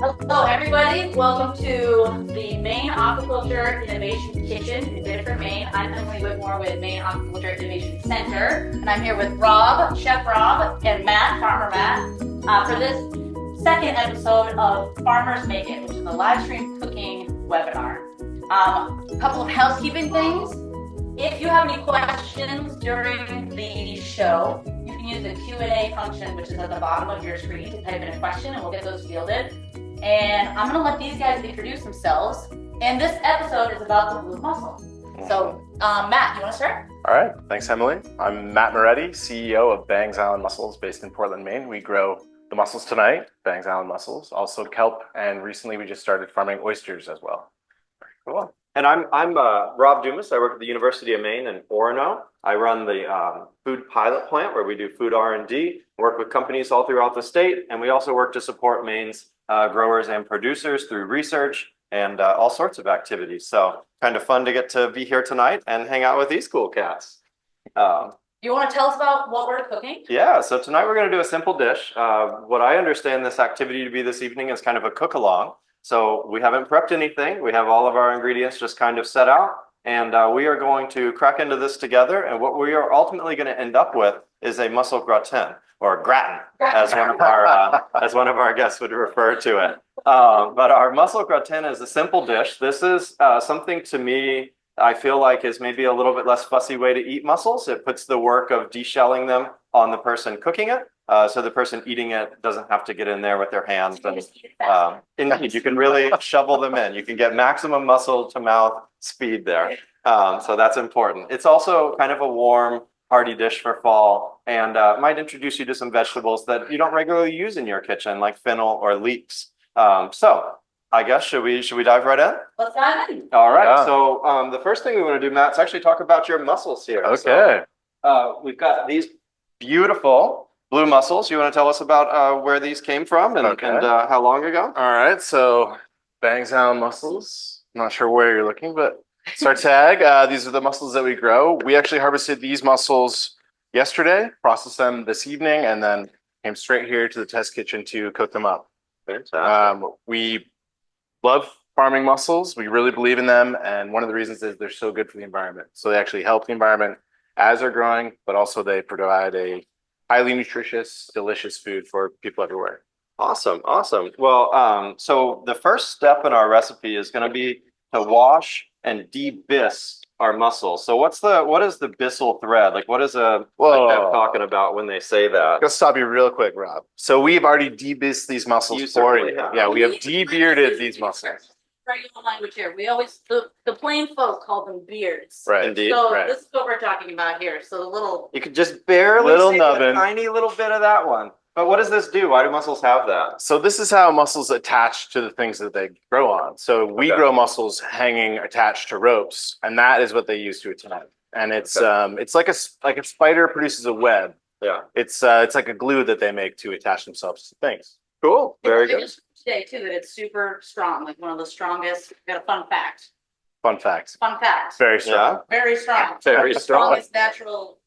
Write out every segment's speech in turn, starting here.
Hello, everybody. Welcome to the Maine Aquaculture Innovation Kitchen in Biddeford, Maine. I'm Emily Whitmore with Maine Aquaculture Innovation Center, and I'm here with Rob, Chef Rob, and Matt, Farmer Matt, for this second episode of Farmers Make It, which is a live stream cooking webinar. A couple of housekeeping things. If you have any questions during the show, you can use the Q&A function, which is at the bottom of your screen, to type in a question, and we'll get those fielded. And I'm going to let these guys introduce themselves. And this episode is about the blue mussel. So, Matt, you want to start? All right. Thanks, Emily. I'm Matt Moretti, CEO of Bangs Island Mussels based in Portland, Maine. We grow the mussels tonight, Bangs Island Mussels, also kelp, and recently we just started farming oysters as well. Cool. And I'm Rob Dumas. I work at the University of Maine in Orono. I run the food pilot plant where we do food R&D, work with companies all throughout the state, and we also work to support Maine's growers and producers through research and all sorts of activities. So kind of fun to get to be here tonight and hang out with these cool cats. You want to tell us about what we're cooking? Yeah, so tonight we're going to do a simple dish. What I understand this activity to be this evening is kind of a cook-along. So we haven't prepped anything. We have all of our ingredients just kind of set out. And we are going to crack into this together. And what we are ultimately going to end up with is a mussel gratin, or gratin, as one of our guests would refer to it. But our mussel gratin is a simple dish. This is something, to me, I feel like is maybe a little bit less fussy way to eat mussels. It puts the work of deshelling them on the person cooking it. So the person eating it doesn't have to get in there with their hands. And indeed, you can really shovel them in. You can get maximum muscle to mouth speed there. So that's important. It's also kind of a warm, hearty dish for fall, and might introduce you to some vegetables that you don't regularly use in your kitchen, like fennel or leeks. So I guess should we dive right in? Let's dive in. All right. Yeah. So the first thing we want to do, Matt, is actually talk about your mussels here. Okay. So, we've got these beautiful blue mussels. You want to tell us about where these came from and, Okay. and how long ago? All right. So Bangs Island Mussels. I'm not sure where you're looking, but it's our tag. These are the mussels that we grow. We actually harvested these mussels yesterday, processed them this evening, and then came straight here to the test kitchen to cook them up. Fantastic. We love farming mussels. We really believe in them. And one of the reasons is they're so good for the environment. So they actually help the environment as they're growing, but also they provide a highly nutritious, delicious food for people everywhere. Awesome. Awesome. Well, so the first step in our recipe is going to be to wash and de-biss our mussels. So what is the bissel thread? Like what is a chef talking about when they say that? I'll stop you real quick, Rob. So we've already de-bissed these mussels You for certainly you. have. Yeah, we have de-bearded these mussels. Regular language here. We always, the plain folk call them beards. Right. Indeed. So right. this is what we're talking about here. So the little, You could just barely Little see nubbin. a tiny little bit of that one. But what does this do? Why do mussels have that? So this is how mussels attach to the things that they grow on. So we Okay. grow mussels hanging attached to ropes, and that is what they use to attach. And it's like a spider produces a web. Yeah. It's like a glue that they make to attach themselves to things. Cool. Very I good. just today too that it's super strong, like one of the strongest. Got a fun fact. Fun fact. Fun fact. Very strong. Very strong. Very The strong. strongest natural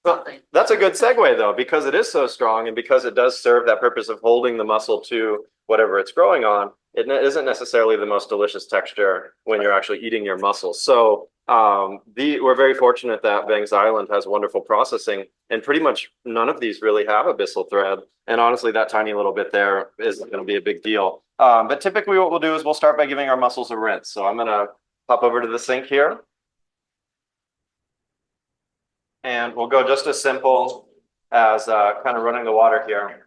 something. That's a good segue though, because it is so strong and because it does serve that purpose of holding the mussel to whatever it's growing on, it isn't necessarily the most delicious texture when you're actually eating your mussels. So we're very fortunate that Bangs Island has wonderful processing, and pretty much none of these really have a bissel thread. And honestly, that tiny little bit there isn't going to be a big deal. But typically what we'll do is we'll start by giving our mussels a rinse. So I'm going to hop over to the sink here. And we'll go just as simple as kind of running the water here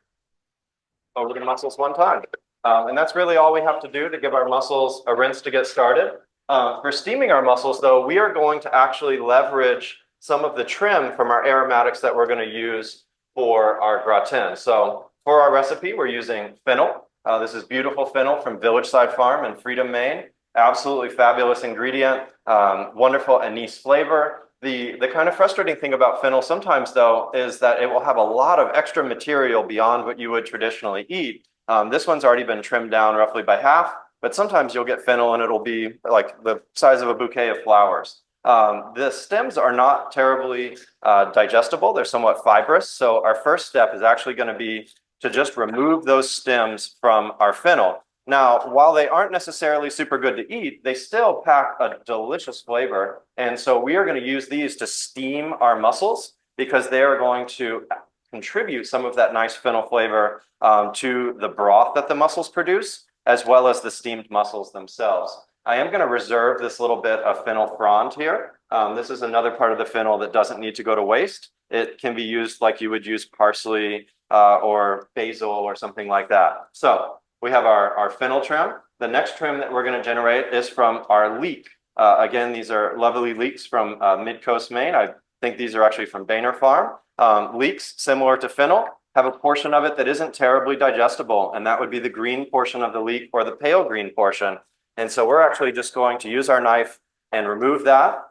over the mussels one time. And that's really all we have to do to give our mussels a rinse to get started. For steaming our mussels, though, we are going to actually leverage some of the trim from our aromatics that we're going to use for our gratin. So for our recipe, we're using fennel. This is beautiful fennel from Village Side Farm in Freedom, Maine. Absolutely fabulous ingredient, wonderful anise flavor. The kind of frustrating thing about fennel sometimes, though, is that it will have a lot of extra material beyond what you would traditionally eat. This one's already been trimmed down roughly by half, but sometimes you'll get fennel and it'll be like the size of a bouquet of flowers. The stems are not terribly digestible. They're somewhat fibrous. So our first step is actually going to be to just remove those stems from our fennel. Now, while they aren't necessarily super good to eat, they still pack a delicious flavor. And so we are going to use these to steam our mussels because they are going to contribute some of that nice fennel flavor to the broth that the mussels produce, as well as the steamed mussels themselves. I am going to reserve this little bit of fennel frond here. This is another part of the fennel that doesn't need to go to waste. It can be used like you would use parsley or basil or something like that. So we have our fennel trim. The next trim that we're going to generate is from our leek. Again, these are lovely leeks from Mid-Coast, Maine. I think these are actually from Boehner Farm. Leeks, similar to fennel, have a portion of it that isn't terribly digestible, and that would be the green portion of the leek or the pale green portion. And so we're actually just going to use our knife and remove that.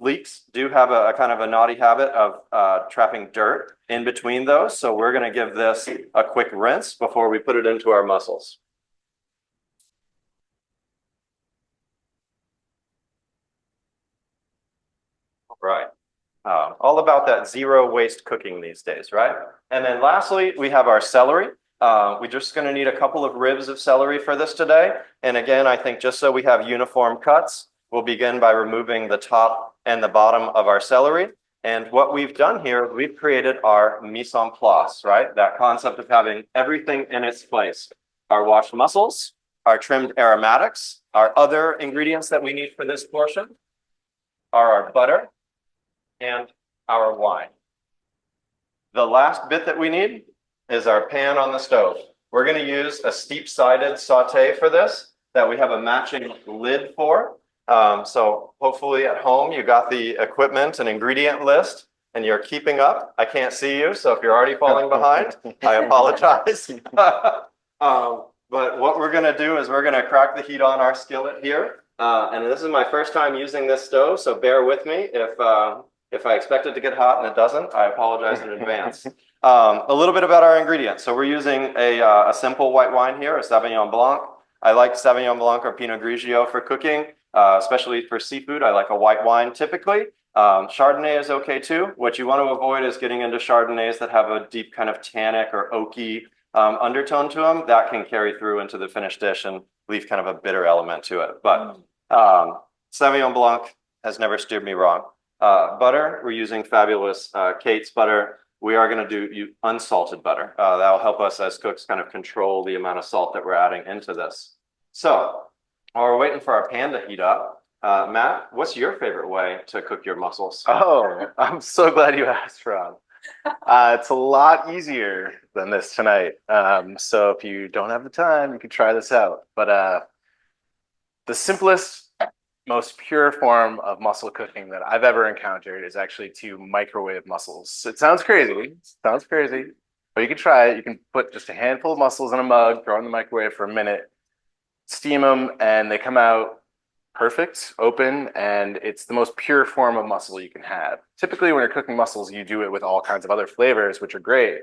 Leeks do have a kind of a naughty habit of trapping dirt in between those. So we're going to give this a quick rinse before we put it into our mussels. All right. All about that zero waste cooking these days, right? And then lastly, we have our celery. We're just going to need a couple of ribs of celery for this today. And again, I think just so we have uniform cuts, we'll begin by removing the top and the bottom of our celery. And what we've done here, we've created our mise en place, right? That concept of having everything in its place. Our washed mussels, our trimmed aromatics, our other ingredients that we need for this portion are our butter and our wine. The last bit that we need is our pan on the stove. We're going to use a steep-sided saute for this that we have a matching lid for. So hopefully at home you got the equipment and ingredient list and you're keeping up. I can't see you, so if you're already falling behind, I apologize. But what we're going to do is we're going to crack the heat on our skillet here. And this is my first time using this stove, so bear with me. If I expect it to get hot and it doesn't, I apologize in advance. A little bit about our ingredients. So we're using a simple white wine here, a Sauvignon Blanc. I like Sauvignon Blanc or Pinot Grigio for cooking, especially for seafood. I like a white wine typically. Chardonnay is okay too. What you want to avoid is getting into Chardonnays that have a deep kind of tannic or oaky undertone to them. That can carry through into the finished dish and leave kind of a bitter element to it. But Sauvignon Blanc has never steered me wrong. Butter, we're using fabulous Kate's butter. We are going to do unsalted butter. That'll help us as cooks kind of control the amount of salt that we're adding into this. So while we're waiting for our pan to heat up, Matt, what's your favorite way to cook your mussels? Oh, I'm so glad you asked, Rob. It's a lot easier than this tonight. So if you don't have the time, you can try this out. But the simplest, most pure form of mussel cooking that I've ever encountered is actually to microwave mussels. It sounds crazy, but you can try it. You can put just a handful of mussels in a mug, throw in the microwave for a minute, steam them, and they come out perfect, open, and it's the most pure form of mussel you can have. Typically, when you're cooking mussels, you do it with all kinds of other flavors, which are great,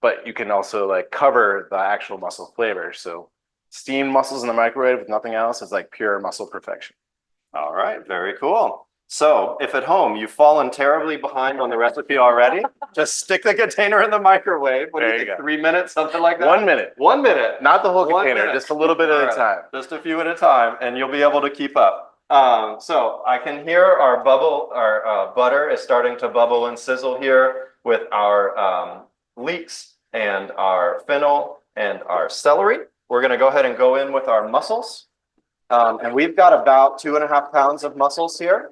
but you can also like cover the actual mussel flavor. So steamed mussels in the microwave with nothing else is like pure mussel perfection. All right, very cool. So if at home you've fallen terribly behind on the recipe already, just stick the container in the microwave. What do you think, 3 minutes, something like that? 1 minute. 1 minute. Not the whole container, just a little bit at a time. Just a few at a time, and you'll be able to keep up. So I can hear our butter is starting to bubble and sizzle here with our leeks and our fennel and our celery. We're going to go ahead and go in with our mussels. And we've got about 2.5 pounds of mussels here.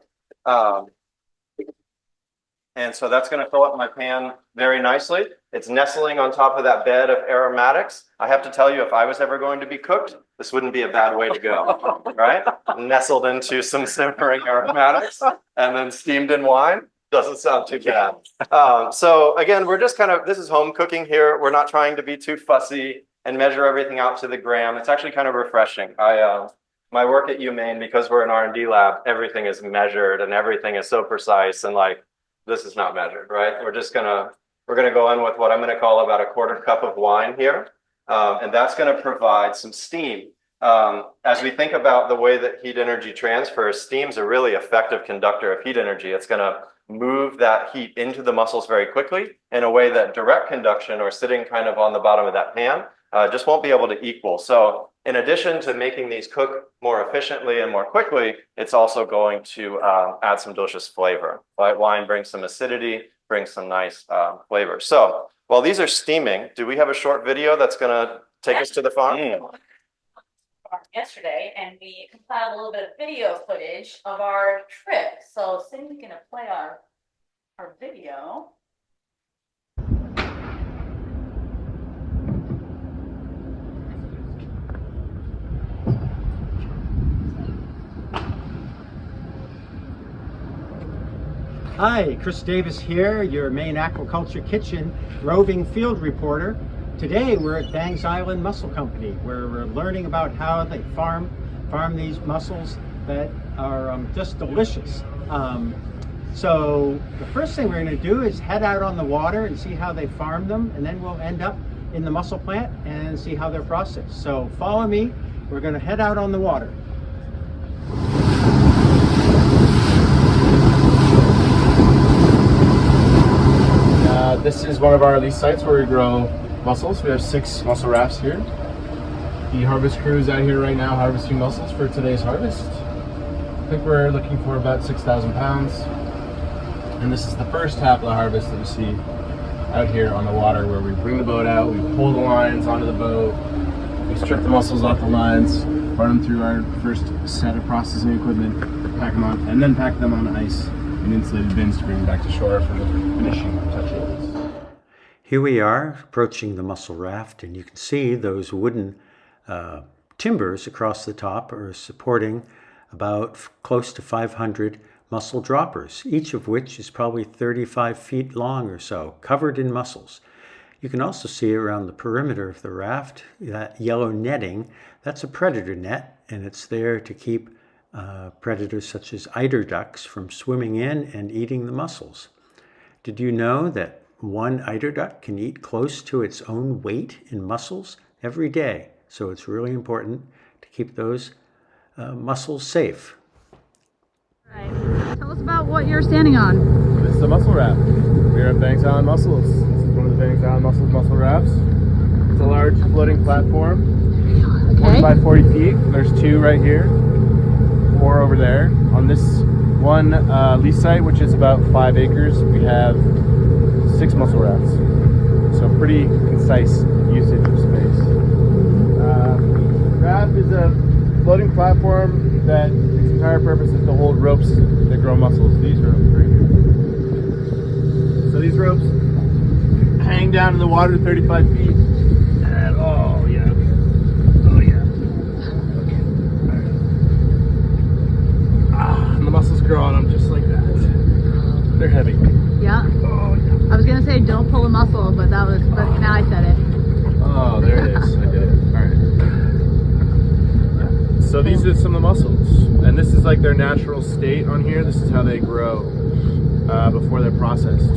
And so that's going to fill up my pan very nicely. It's nestling on top of that bed of aromatics. I have to tell you, if I was ever going to be cooked, this wouldn't be a bad way to go, right? Nestled into some simmering aromatics and then steamed in wine. Doesn't sound too bad. So again, we're just kind of, this is home cooking here. We're not trying to be too fussy and measure everything out to the gram. It's actually kind of refreshing. My work at Maine, because we're an R&D lab, everything is measured and everything is so precise, and like, this is not measured, right? We're gonna go in with what I'm gonna call about a 1/4 cup of wine here. And that's gonna provide some steam. As we think about the way that heat energy transfers, steam's a really effective conductor of heat energy. It's gonna move that heat into the mussels very quickly in a way that direct conduction or sitting kind of on the bottom of that pan just won't be able to equal. So in addition to making these cook more efficiently and more quickly, it's also going to add some delicious flavor. White wine brings some acidity, brings some nice flavor. So while these are steaming, do we have a short video that's going to take us to the farm? Yesterday, and we compiled a little bit of video footage of our trip. So Cindy's gonna play our video. Hi, Chris Davis here, your Maine Aquaculture Kitchen roving field reporter. Today we're at Bangs Island Mussel Company, where we're learning about how they farm these mussels that are just delicious. So the first thing we're going to do is head out on the water and see how they farm them, and then we'll end up in the mussel plant and see how they're processed. So follow me, we're going to head out on the water. This is one of our lease sites where we grow mussels. We have 6 mussel rafts here. The harvest crew is out here right now harvesting mussels for today's harvest. I think we're looking for about 6,000 pounds. And this is the first half of the harvest that we see out here on the water, where we bring the boat out, we pull the lines onto the boat, we strip the mussels off the lines, run them through our first set of processing equipment, pack them on, and then pack them on ice in insulated bins to bring them back to shore for the finishing touches. Here we are approaching the mussel raft, and you can see those wooden timbers across the top are supporting about close to 500 mussel droppers, each of which is probably 35 feet long or so, covered in mussels. You can also see around the perimeter of the raft that yellow netting. That's a predator net, and it's there to keep predators such as eider ducks from swimming in and eating the mussels. Did you know that one eider duck can eat close to its own weight in mussels every day? So it's really important to keep those mussels safe. All right. Tell us about what you're standing on. This is the mussel raft. We're at Bangs Island Mussels. This is one of the Bangs Island Mussels mussel rafts. It's a large floating platform, 40 by 40 feet. There's 2 right here, 4 over there. On this one lease site, which is about 5 acres, we have 6 mussel rafts. So pretty concise usage of space. Raft is a floating platform that its entire purpose is to hold ropes that grow mussels. These ropes right here. So these ropes hang down in the water 35 feet. And oh yeah. Oh yeah. Okay. And the mussels grow on them just like that. They're heavy. Yeah. Oh yeah. I was gonna say don't pull a mussel, but now I said it. Oh, there it is. I did it. All right. So these are some of the mussels, and this is like their natural state on here. This is how they grow before they're processed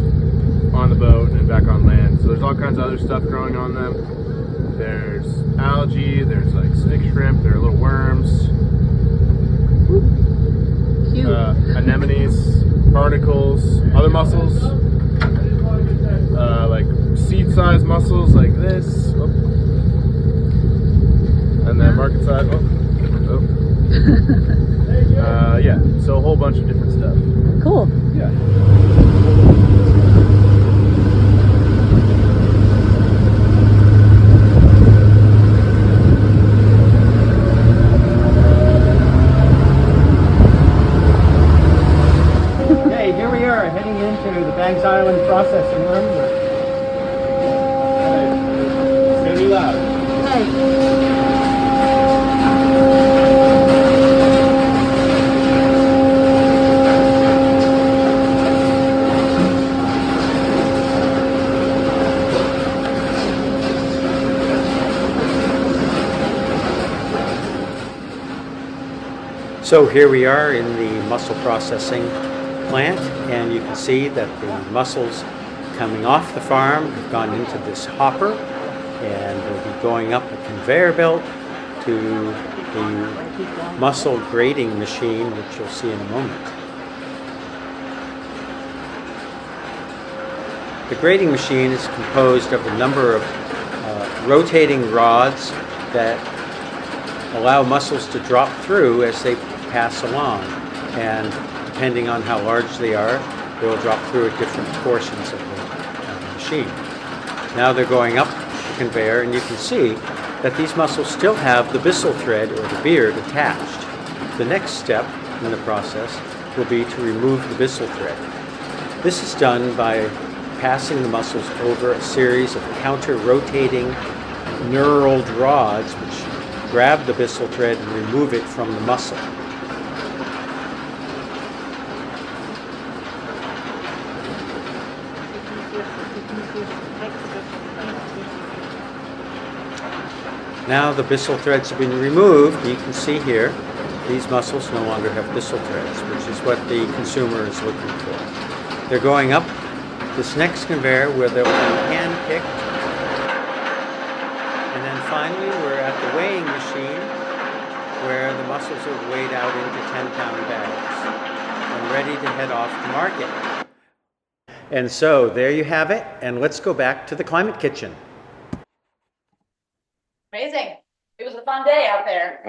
on the boat and back on land. So there's all kinds of other stuff growing on them. There's algae, there's like stick shrimp, there are little worms, Cute. anemones, barnacles, other mussels, like seed-sized mussels like this, and then market size. Yeah, so a whole bunch of different stuff. Cool. Yeah. Okay, here we are heading into the Bangs Island processing room. It's gonna be loud. Hey. So here we are in the mussel processing plant, and you can see that the mussels coming off the farm have gone into this hopper, and they'll be going up a conveyor belt to the mussel grating machine, which you'll see in a moment. The grating machine is composed of a number of rotating rods that allow mussels to drop through as they pass along. And depending on how large they are, they will drop through at different portions of the machine. Now they're going up the conveyor, and you can see that these mussels still have the byssal thread or the beard attached. The next step in the process will be to remove the byssal thread. This is done by passing the mussels over a series of counter-rotating knurled rods which grab the byssal thread and remove it from the mussel. Now the byssal threads have been removed. You can see here, these mussels no longer have byssal threads, which is what the consumer is looking for. They're going up this next conveyor where they'll be hand-picked. And then finally, we're at the weighing machine where the mussels are weighed out into 10-pound bags and ready to head off to market. And so there you have it. And let's go back to the climate kitchen. Amazing. It was a fun day out there.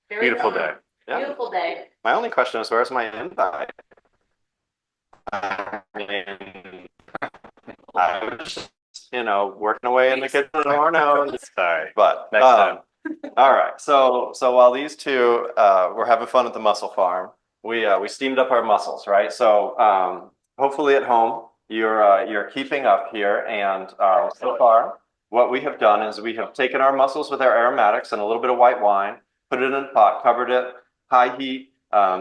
Very Beautiful fun. day. Yeah. Beautiful day. My only question is, where's my invite? I mean, I was just, working away in the kitchen on my own. Sorry. But Next time. all right. So while these two were having fun at the mussel farm, we steamed up our mussels, right? So hopefully at home you're keeping up here, and so far what we have done is we have taken our mussels with our aromatics and a little bit of white wine, put it in a pot, covered it, high heat.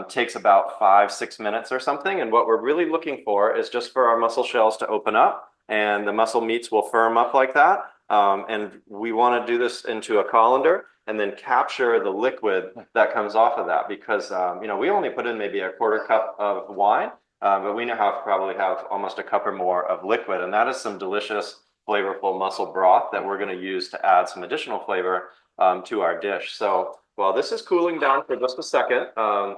Takes about 5-6 minutes or something. And what we're really looking for is just for our mussel shells to open up, and the mussel meats will firm up like that. And we want to do this into a colander and then capture the liquid that comes off of that, because we only put in maybe a quarter cup of wine, but we now probably have almost a cup or more of liquid, and that is some delicious, flavorful mussel broth that we're going to use to add some additional flavor to our dish. So while this is cooling down for just a second,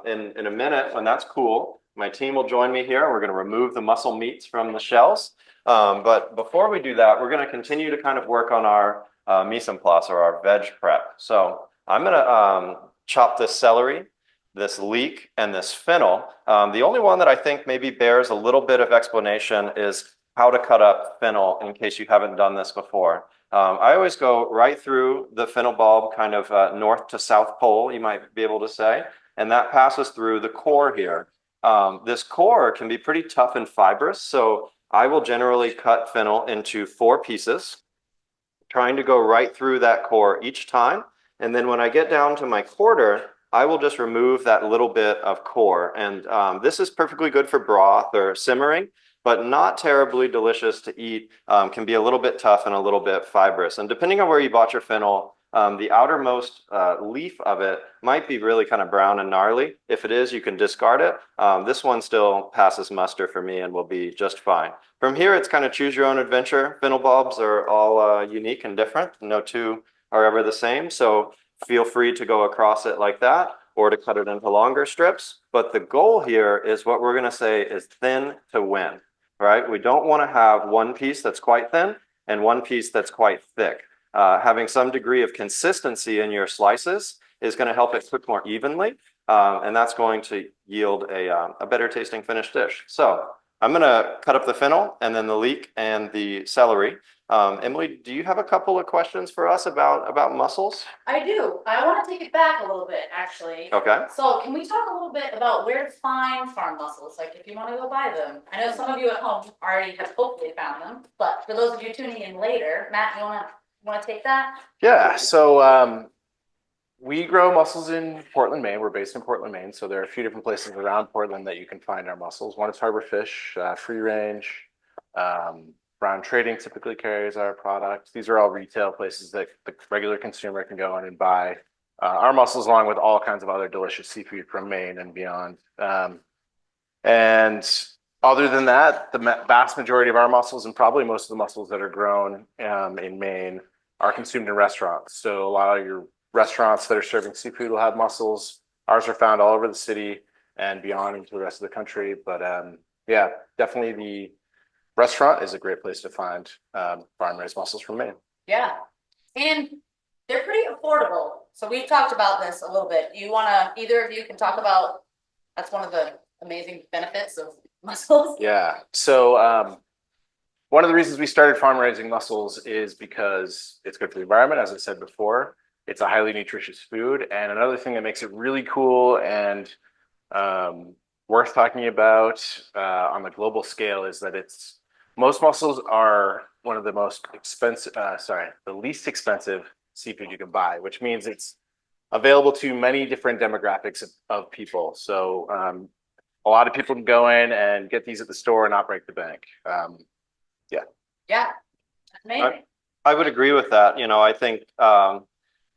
in a minute, when that's cool, my team will join me here. We're going to remove the mussel meats from the shells. But before we do that, we're going to continue to kind of work on our mise en place, or our veg prep. So I'm going to chop this celery, this leek, and this fennel. The only one that I think maybe bears a little bit of explanation is how to cut up fennel, in case you haven't done this before. I always go right through the fennel bulb, kind of north to south pole, you might be able to say, and that passes through the core here. This core can be pretty tough and fibrous, so I will generally cut fennel into 4 pieces, trying to go right through that core each time. And then when I get down to my quarter, I will just remove that little bit of core. And this is perfectly good for broth or simmering, but not terribly delicious to eat. Can be a little bit tough and a little bit fibrous. And depending on where you bought your fennel, the outermost leaf of it might be really kind of brown and gnarly. If it is, you can discard it. This one still passes muster for me and will be just fine. From here, it's kind of choose your own adventure. Fennel bulbs are all unique and different. No two are ever the same. So feel free to go across it like that, or to cut it into longer strips. But the goal here is what we're going to say is thin to win. Right? We don't want to have one piece that's quite thin and one piece that's quite thick. Having some degree of consistency in your slices is going to help it cook more evenly, and that's going to yield a better tasting finished dish. So I'm going to cut up the fennel and then the leek and the celery. Emily, do you have a couple of questions for us about mussels? I do. I want to take it back a little bit, actually. Okay. So can we talk a little bit about where to find farm mussels? Like if you want to go buy them. I know some of you at home already have hopefully found them, but for those of you tuning in later, Matt, you want to take that? Yeah, so we grow mussels in Portland, Maine. We're based in Portland, Maine. So there are a few different places around Portland that you can find our mussels. One is Harbor Fish, Free Range. Brown Trading typically carries our product. These are all retail places that the regular consumer can go in and buy our mussels, along with all kinds of other delicious seafood from Maine and beyond. And other than that, the vast majority of our mussels, and probably most of the mussels that are grown in Maine, are consumed in restaurants. So a lot of your restaurants that are serving seafood will have mussels. Ours are found all over the city and beyond into the rest of the country. But yeah, definitely the restaurant is a great place to find farm-raised mussels from Maine. Yeah. And they're pretty affordable. So we've talked about this a little bit. Either of you can talk about, that's one of the amazing benefits of mussels. Yeah. So one of the reasons we started farm raising mussels is because it's good for the environment, as I said before. It's a highly nutritious food. And another thing that makes it really cool and worth talking about on the global scale is that most mussels are one of the most expensive, the least expensive seafood you can buy, which means it's available to many different demographics of people. So a lot of people can go in and get these at the store and not break the bank. Yeah, amazing. I would agree with that. You know, I think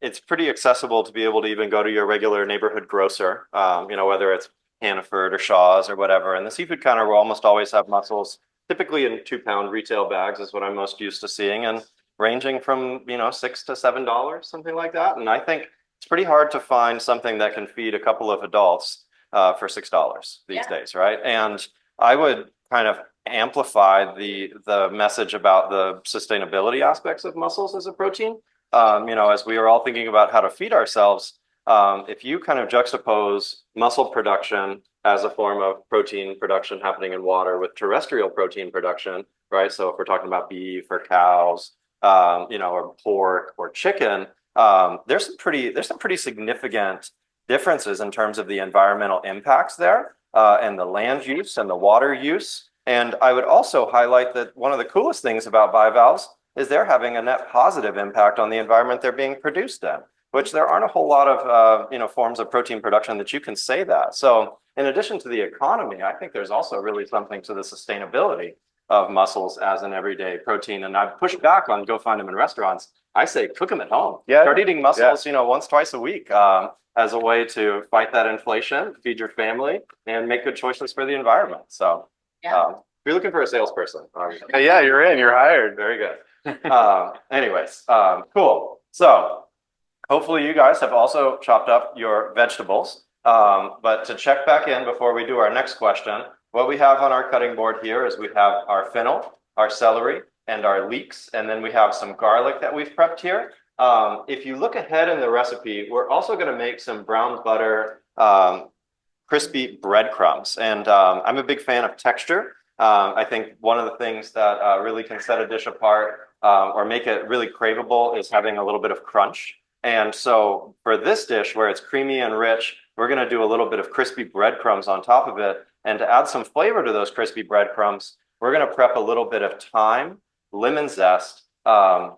it's pretty accessible to be able to even go to your regular neighborhood grocer, you know, whether it's Hannaford or Shaw's or whatever. And the seafood counter will almost always have mussels, typically in 2-pound retail bags is what I'm most used to seeing, and ranging from, you know, $6 to $7, something like that. And I think it's pretty hard to find something that can feed a couple of adults for $6 these days, right? And I would kind of amplify the message about the sustainability aspects of mussels as a protein. You know, as we are all thinking about how to feed ourselves, if you kind of juxtapose mussel production as a form of protein production happening in water with terrestrial protein production, right? So if we're talking about beef or cows, you know, or pork or chicken, there's some pretty significant differences in terms of the environmental impacts there, and the land use and the water use. And I would also highlight that one of the coolest things about bivalves is they're having a net positive impact on the environment they're being produced in, which there aren't a whole lot of you know, forms of protein production that you can say that. So in addition to the economy, I think there's also really something to the sustainability of mussels as an everyday protein. And I've pushed back on go find them in restaurants. I say cook them at home. Yeah. Start eating mussels, you know, once, twice a week as a way to fight that inflation, feed your family, and make good choices for the environment. So if you're looking for a salesperson. Yeah, you're hired. Very good. Anyways, cool. So hopefully you guys have also chopped up your vegetables. But to check back in before we do our next question, what we have on our cutting board here is we have our fennel, our celery, and our leeks, and then we have some garlic that we've prepped here. If you look ahead in the recipe, we're also going to make some brown butter crispy breadcrumbs. And I'm a big fan of texture. I think one of the things that really can set a dish apart or make it really craveable is having a little bit of crunch. And so for this dish where it's creamy and rich, we're going to do a little bit of crispy breadcrumbs on top of it. And to add some flavor to those crispy breadcrumbs, we're going to prep a little bit of thyme, lemon zest, and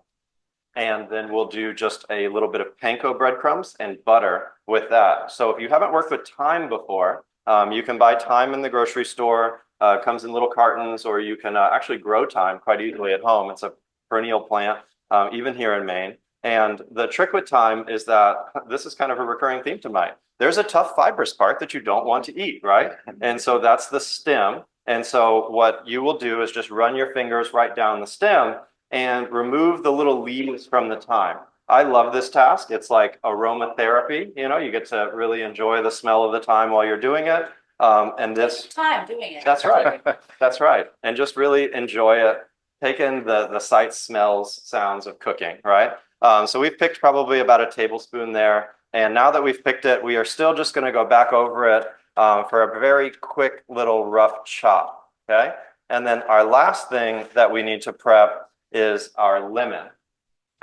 then we'll do just a little bit of panko breadcrumbs and butter with that. So if you haven't worked with thyme before, you can buy thyme in the grocery store. It comes in little cartons, or you can actually grow thyme quite easily at home. It's a perennial plant, even here in Maine. And the trick with thyme is that this is kind of a recurring theme tonight. There's a tough fibrous part that you don't want to eat, right? And so that's the stem. And so what you will do is just run your fingers right down the stem and remove the little leaves from the thyme. I love this task. It's like aromatherapy. You know, you get to really enjoy the smell of the thyme while you're doing it. And this time doing it. That's right. That's right. And just really enjoy it. Take in the sights, smells, sounds of cooking, right? So we've picked probably about a tablespoon there. And now that we've picked it, we are still just going to go back over it for a very quick little rough chop, okay? And then our last thing that we need to prep is our lemon.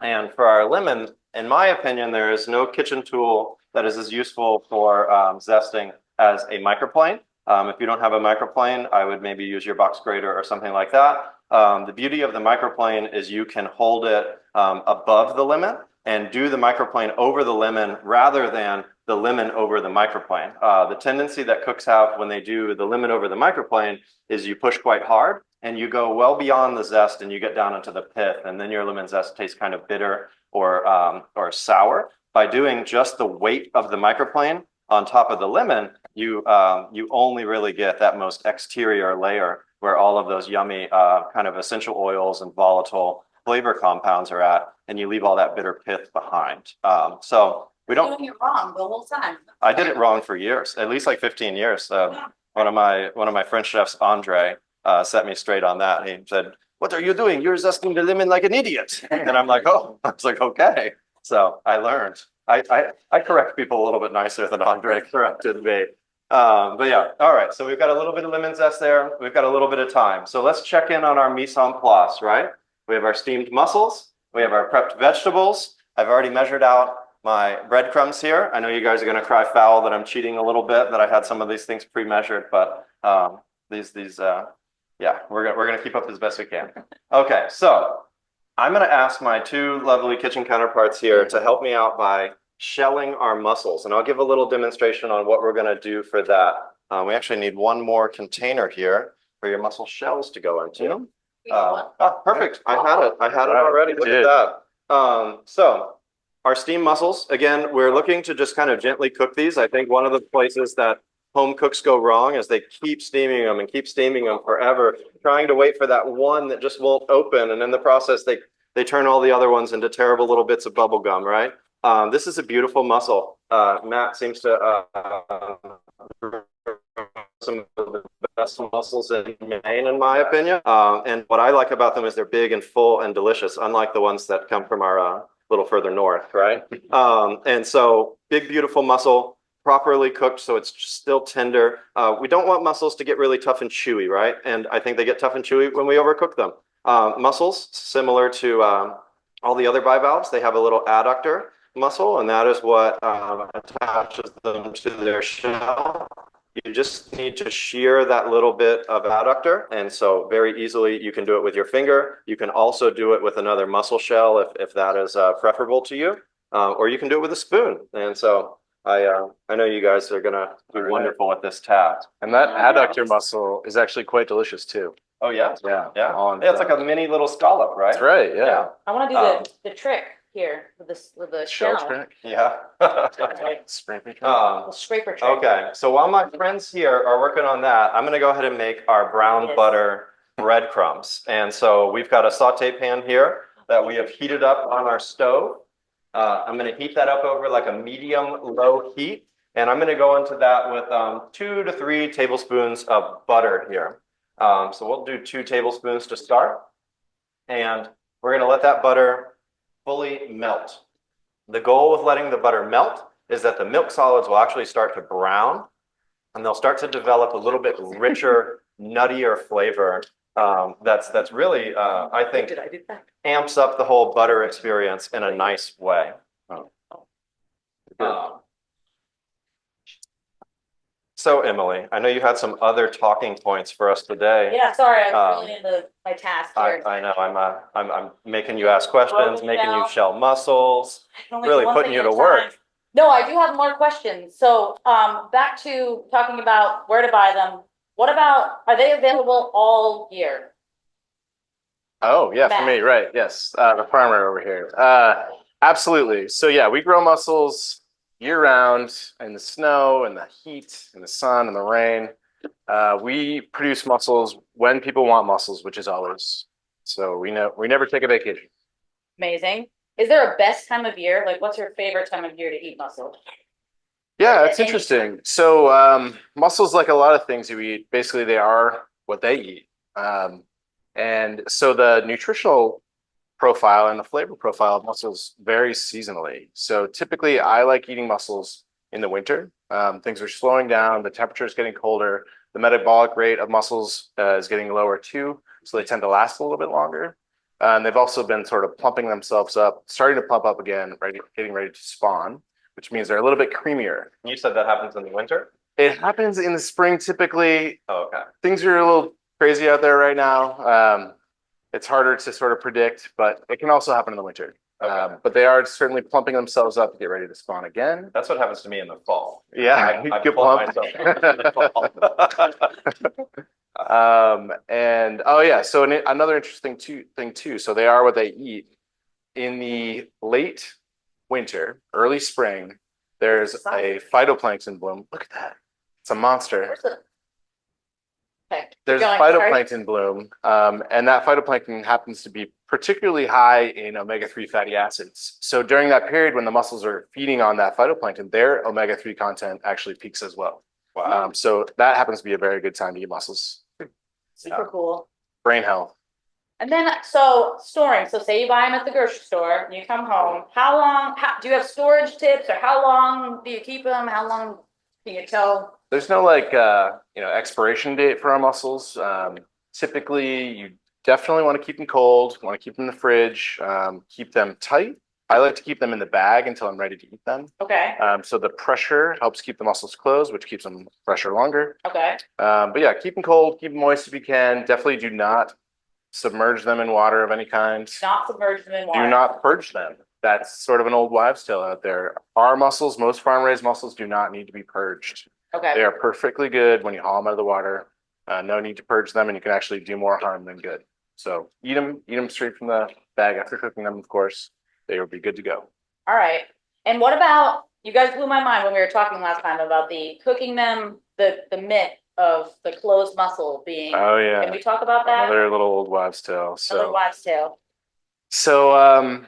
And for our lemon, in my opinion, there is no kitchen tool that is as useful for zesting as a microplane. If you don't have a microplane, I would maybe use your box grater or something like that. The beauty of the microplane is you can hold it above the lemon and do the microplane over the lemon rather than the lemon over the microplane. The tendency that cooks have when they do the lemon over the microplane is you push quite hard and you go well beyond the zest and you get down into the pith, and then your lemon zest tastes kind of bitter or sour. By doing just the weight of the microplane on top of the lemon, you only really get that most exterior layer where all of those yummy kind of essential oils and volatile flavor compounds are at, and you leave all that bitter pith behind. So we don't. Doing it wrong the whole time. I did it wrong for years, at least like 15 years. One of my French chefs, Andre, set me straight on that. He said, what are you doing? You're zesting the lemon like an idiot. And I'm like, oh, I was like, okay. So I learned. I correct people a little bit nicer than Andre corrected me. But yeah, all right. So we've got a little bit of lemon zest there. We've got a little bit of time. So let's check in on our mise en place, right? We have our steamed mussels. We have our prepped vegetables. I've already measured out my breadcrumbs here. I know you guys are going to cry foul that I'm cheating a little bit, that I had some of these things pre-measured, but yeah, we're gonna keep up as best we can. Okay, so I'm gonna ask my two lovely kitchen counterparts here to help me out by shelling our mussels, and I'll give a little demonstration on what we're gonna do for that. We actually need one more container here for your mussel shells to go into. Perfect. I had it already. Look at that. So our steamed mussels, again, we're looking to just kind of gently cook these. I think one of the places that home cooks go wrong is they keep steaming them and keep steaming them forever, trying to wait for that one that just won't open. And in the process, they turn all the other ones into terrible little bits of bubble gum, right? This is a beautiful mussel. Matt seems to some of the best mussels in Maine, in my opinion. And what I like about them is they're big and full and delicious, unlike the ones that come from our little further north, right? And so big, beautiful mussel, properly cooked, so it's still tender. We don't want mussels to get really tough and chewy, right? And I think they get tough and chewy when we overcook them. Mussels, similar to all the other bivalves, they have a little adductor muscle, and that is what attaches them to their shell. You just need to shear that little bit of adductor, and so very easily you can do it with your finger. You can also do it with another mussel shell if that is preferable to you, or you can do it with a spoon. And so I know you guys are gonna do wonderful at this task. And that adductor muscle is actually quite delicious too. Oh yeah, Yeah. yeah. It's like a mini little scallop, right? That's right. Yeah. I want to do the trick here with the Shell shell. trick. Yeah. Scraper trick. The scraper trick. Okay, so while my friends here are working on that, I'm gonna go ahead and make our brown butter breadcrumbs. And so we've got a saute pan here that we have heated up on our stove. I'm gonna heat that up over like a medium-low heat. And I'm gonna go into that with 2 to 3 tablespoons of butter here. So we'll do 2 tablespoons to start. And we're gonna let that butter fully melt. The goal with letting the butter melt is that the milk solids will actually start to brown, and they'll start to develop a little bit richer, nuttier flavor. That's really, I think, amps up the whole butter experience in a nice way. So Emily, I know you had some other talking points for us today. Yeah, sorry, I was really into my task here. I know, I'm making you ask questions, making you shell mussels, really putting you to work. No, I do have more questions. So back to talking about where to buy them. What about, are they available all year? Oh yeah, for me, right? Yes, the farmer over here. Absolutely. So yeah, we grow mussels year round in the snow and the heat and the sun and the rain. We produce mussels when people want mussels, which is always. So we never take a vacation. Amazing. Is there a best time of year? Like, what's your favorite time of year to eat mussel? Yeah, it's interesting. So mussels, like a lot of things you eat, basically they are what they eat. And so the nutritional profile and the flavor profile of mussels varies seasonally. So typically I like eating mussels in the winter. Things are slowing down, the temperature is getting colder, the metabolic rate of mussels is getting lower too, so they tend to last a little bit longer. And they've also been sort of plumping themselves up, starting to plump up again, getting ready to spawn, which means they're a little bit creamier. You said that happens in the winter? It happens in the spring typically. Oh, okay. Things are a little crazy out there right now. It's harder to sort of predict, but it can also happen in the winter. Okay. But they are certainly plumping themselves up to get ready to spawn again. That's what happens to me in the fall. Yeah, I good plump plump. myself in the fall. And oh yeah, so another interesting thing too. So they are what they eat. In the late winter, early spring, there's a phytoplankton bloom. Look at that. It's a monster. Okay. There's phytoplankton bloom, and that phytoplankton happens to be particularly high in omega-3 fatty acids. So during that period when the mussels are feeding on that phytoplankton, their omega-3 content actually peaks as well. Wow. So that happens to be a very good time to eat mussels. Super cool. Brain health. And then, so storing, so say you buy them at the grocery store and you come home, how long, do you have storage tips or how long do you keep them? How long can you tell? There's no like expiration date for our mussels. Typically, you definitely want to keep them cold. Want to keep them in the fridge. Keep them tight. I like to keep them in the bag until I'm ready to eat them. Okay, So the pressure helps keep the mussels closed, which keeps them fresher longer. okay, But yeah, keep them cold, keep them moist if you can. Definitely do not submerge them in water of any kind. not submerge them in water. Do not purge them. That's sort of an old wives' tale out there. Our mussels, most farm-raised mussels, do not need to be purged. They Okay, are perfectly good when you haul them out of the water. No need to purge them, and you can actually do more harm than good. So eat them straight from the bag after cooking them, of course. They will be good to go. all right. And what about, you guys blew my mind when we were talking last time about the cooking them, the myth of the closed mussel being, Oh can yeah, we talk about that? another little old wives' tale. Another wives' tale. So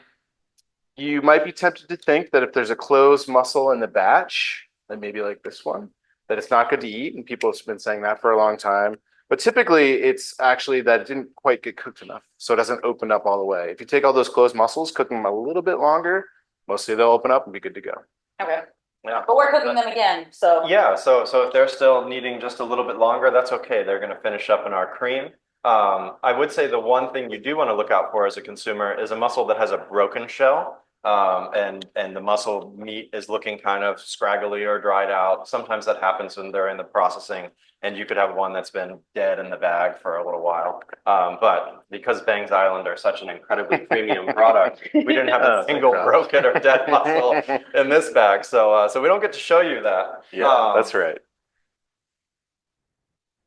you might be tempted to think that if there's a closed mussel in the batch, then maybe like this one, that it's not good to eat, and people have been saying that for a long time. But typically, it's actually that it didn't quite get cooked enough, so it doesn't open up all the way. If you take all those closed mussels, cook them a little bit longer, mostly they'll open up and be good to go. Okay, Yeah. but we're cooking them again, so. Yeah, so if they're still needing just a little bit longer, that's okay. They're going to finish up in our cream. I would say the one thing you do want to look out for as a consumer is a mussel that has a broken shell. And the mussel meat is looking kind of scraggly or dried out. Sometimes that happens when they're in the processing, and you could have one that's been dead in the bag for a little while. But because Bangs Island are such an incredibly premium product, we didn't have a single broken or dead mussel in this bag. So we don't get to show you that. Yeah, that's right.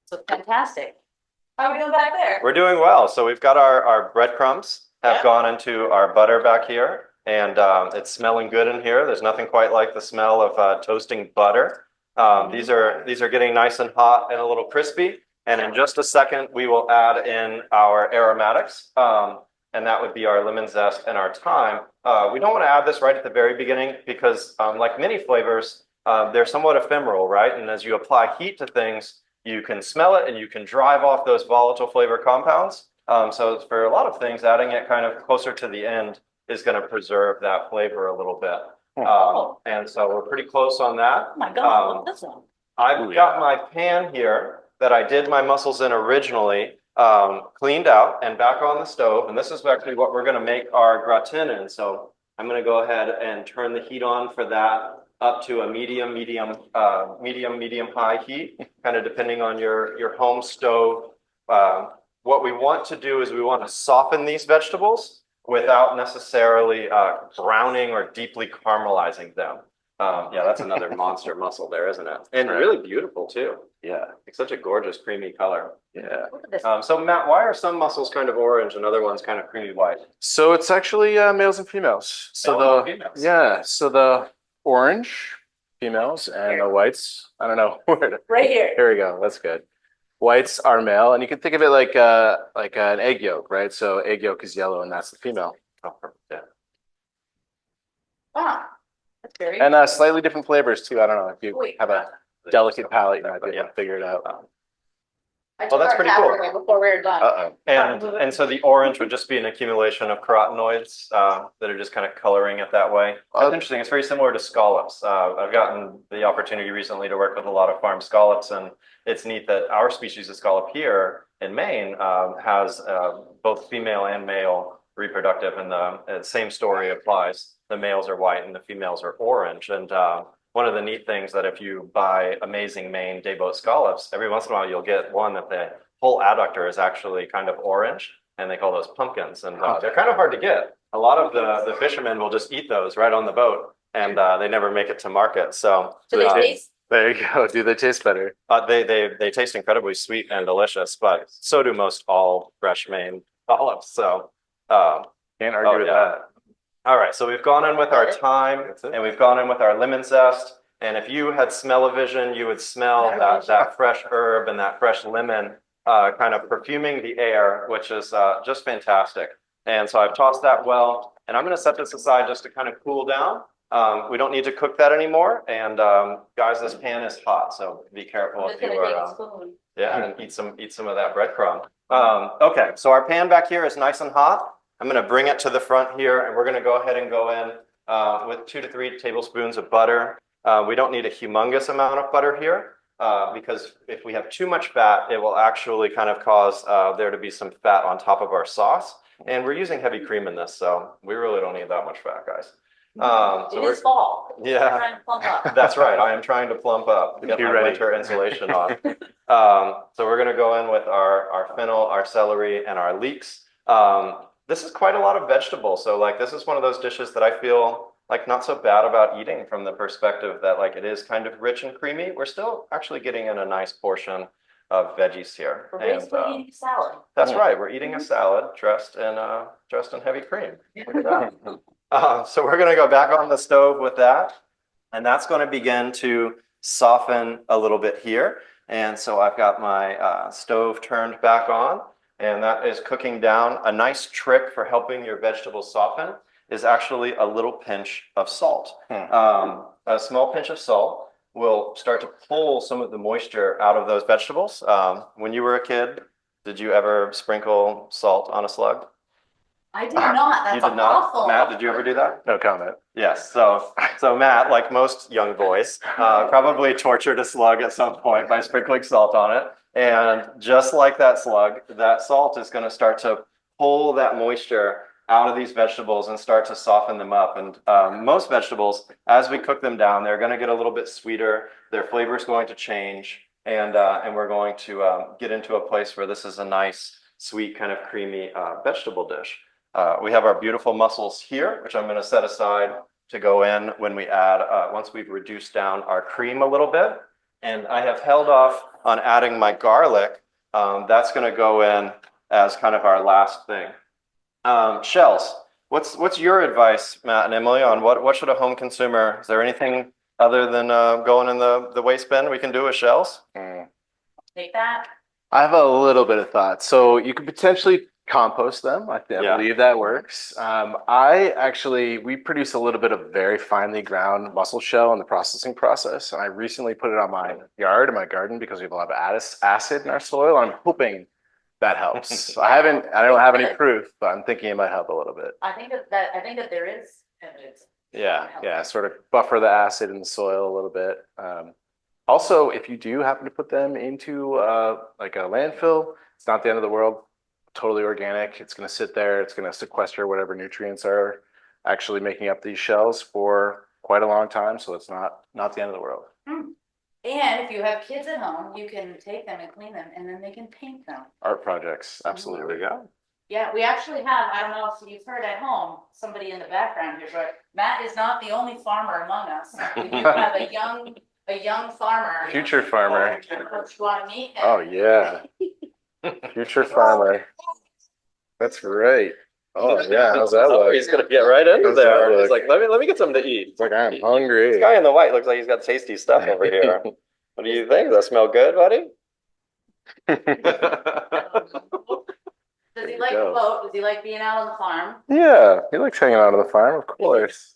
So fantastic. How are we doing back there? We're doing well. So we've got our breadcrumbs have Yeah. gone into our butter back here. And it's smelling good in here. There's nothing quite like the smell of toasting butter. These are getting nice and hot and a little crispy. And in just a second, we will add in our aromatics. And that would be our lemon zest and our thyme. We don't want to add this right at the very beginning because like many flavors, they're somewhat ephemeral, right? And as you apply heat to things, you can smell it and you can drive off those volatile flavor compounds. So for a lot of things, adding it kind of closer to the end is going to preserve that flavor a little bit. And so we're pretty close on that. Oh my God, look at this one. I've got my pan here that I did my mussels in originally, cleaned out and back on the stove. And this is actually what we're going to make our gratin in. So I'm going to go ahead and turn the heat on for that up to a medium high heat, kind of depending on your home stove. What we want to do is we want to soften these vegetables without necessarily browning or deeply caramelizing them. Yeah, that's another monster mussel there, isn't it? And really beautiful too. Yeah, it's such a gorgeous creamy color. Yeah. Look at this. So Matt, why are some mussels kind of orange and other ones kind of creamy white? So it's actually males and females. So Males and females. so the orange females and the whites. I don't know where to. Right here. Here we go. That's good. Whites are male, and you can think of it like an egg yolk, right? So egg yolk is yellow, and that's the female. Oh, perfect. Yeah. Wow, that's very. And slightly different flavors too. I don't know if you Wait, have a delicate palate, you might be able to figure it out. I well, that's took our pretty tab cool. away before we were done. Uh-oh. And so the orange would just be an accumulation of carotenoids that are just kind of coloring it that way. That's interesting. It's very similar to scallops. I've gotten the opportunity recently to work with a lot of farm scallops, and it's neat that our species of scallop here in Maine has both female and male reproductive, and the same story applies. The males are white and the females are orange. And one of the neat things that if you buy Amazing Maine dayboat scallops, every once in a while you'll get one that the whole adductor is actually kind of orange, and they call those pumpkins. And they're kind of hard to get. A lot of the fishermen will just eat those right on the boat, and they never make it to market. So Do they taste? There you go. Do they taste better? they taste incredibly sweet and delicious, but so do most all fresh Maine scallops. So Can't argue with that. all right, so we've gone in with our thyme and we've gone in with our lemon zest. And if you had smell-o-vision, you would smell that fresh herb and that fresh lemon kind of perfuming the air, which is just fantastic. And so I've tossed that well, and I'm going to set this aside just to kind of cool down. We don't need to cook that anymore. And guys, this pan is hot, so be careful I'm if just you gonna take a are. spoon. Yeah, and eat some of that breadcrumb. Okay, so our pan back here is nice and hot. I'm gonna bring it to the front here and we're gonna go ahead and go in with 2 to 3 tablespoons of butter. We don't need a humongous amount of butter here because if we have too much fat, it will actually kind of cause there to be some fat on top of our sauce. And we're using heavy cream in this, so we really don't need that much fat, guys. It is fall. Yeah. We're trying to plump up. That's right. I am trying to plump up, get my winter insulation on. So we're gonna go in with our fennel, our celery, and our leeks. This is quite a lot of vegetables. So like this is one of those dishes that I feel like not so bad about eating from the perspective that like it is kind of rich and creamy. We're still actually getting in a nice portion of veggies here. We're basically eating a salad. That's right. We're eating a salad dressed in heavy cream. Look at that. So we're gonna go back on the stove with that. And that's going to begin to soften a little bit here. And so I've got my stove turned back on, and that is cooking down. A nice trick for helping your vegetables soften is actually a little pinch of salt. A small pinch of salt will start to pull some of the moisture out of those vegetables. When you were a kid, did you ever sprinkle salt on a slug? I did not. That's You did not? awful. Matt, did you ever do that? No comment. Yes. So Matt, like most young boys, probably tortured a slug at some point by sprinkling salt on it. And just like that slug, that salt is going to start to pull that moisture out of these vegetables and start to soften them up. And most vegetables, as we cook them down, they're going to get a little bit sweeter. Their flavor is going to change. And we're going to get into a place where this is a nice, sweet, kind of creamy vegetable dish. We have our beautiful mussels here, which I'm going to set aside to go in when we add, once we've reduced down our cream a little bit. And I have held off on adding my garlic. That's going to go in as kind of our last thing. Shells. What's your advice, Matt and Emily, on what should a home consumer, is there anything other than going in the waste bin we can do with shells? Take that. I have a little bit of thought. So you could potentially compost them. I believe that works. We produce a little bit of very finely ground mussel shell in the processing process. And I recently put it on my yard and my garden because we have a lot of acid in our soil. I'm hoping that helps. I don't have any proof, but I'm thinking it might help a little bit. I think that there is evidence. Yeah, sort of buffer the acid in the soil a little bit. Also, if you do happen to put them into like a landfill, it's not the end of the world. Totally organic. It's going to sit there. It's going to sequester whatever nutrients are actually making up these shells for quite a long time. So it's not the end of the world. And if you have kids at home, you can take them and clean them, and then they can paint them. Art projects, absolutely. There we go. Yeah, we actually have, I don't know if you've heard at home, somebody in the background here, but Matt is not the only farmer among us. We do have a young farmer. Future farmer. Do you want to meet him? Oh yeah. Future farmer. That's right. Oh yeah, how's that look? He's gonna get right into How's that there. He's look? like, let me get something to eat. It's like I'm hungry. This guy in the white looks like he's got tasty stuff over here. What do you think? Does that smell good, buddy? Does he like the boat? Does he like being out on the farm? Yeah, he likes hanging out on the farm, of course.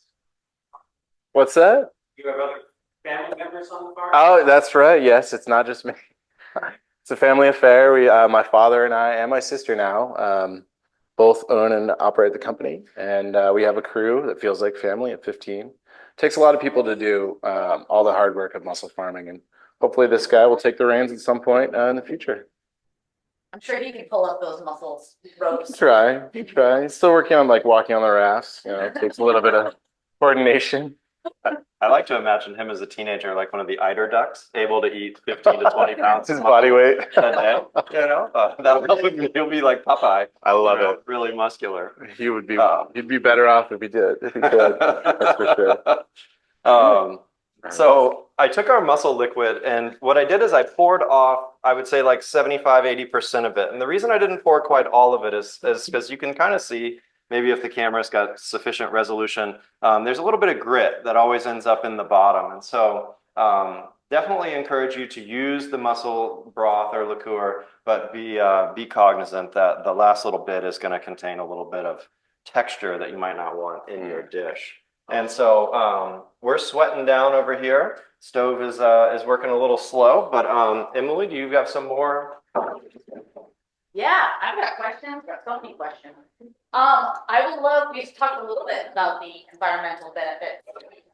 What's that? You have other family members on the farm? Oh, that's right. Yes, it's not just me. It's a family affair. My father and I and my sister now, both own and operate the company, and we have a crew that feels like family at 15. It takes a lot of people to do all the hard work of mussel farming, and hopefully this guy will take the reins at some point in the future. I'm sure he can pull up those mussels ropes. Try. He's still working on like walking on the rafts. You know, it takes a little bit of coordination. I like to imagine him as a teenager, like one of the eider ducks, able to eat 15 to 20 pounds. His body weight. A day, you know, that'll help him. He'll be like Popeye. I love it. Really muscular. He would be. He'd be better off if he did. If he could. That's for sure. So I took our mussel liquid, and what I did is I poured off, I would say like 75–80% of it. And the reason I didn't pour quite all of it is because you can kind of see, maybe if the camera's got sufficient resolution, there's a little bit of grit that always ends up in the bottom. And so definitely encourage you to use the mussel broth or liqueur, but be cognizant that the last little bit is going to contain a little bit of texture that you might not want in your dish. And so we're sweating down over here. Stove is working a little slow, but Emily, do you have some more Yeah, I've got questions, I've got so many questions. I would love, we talked a little bit about the environmental benefits,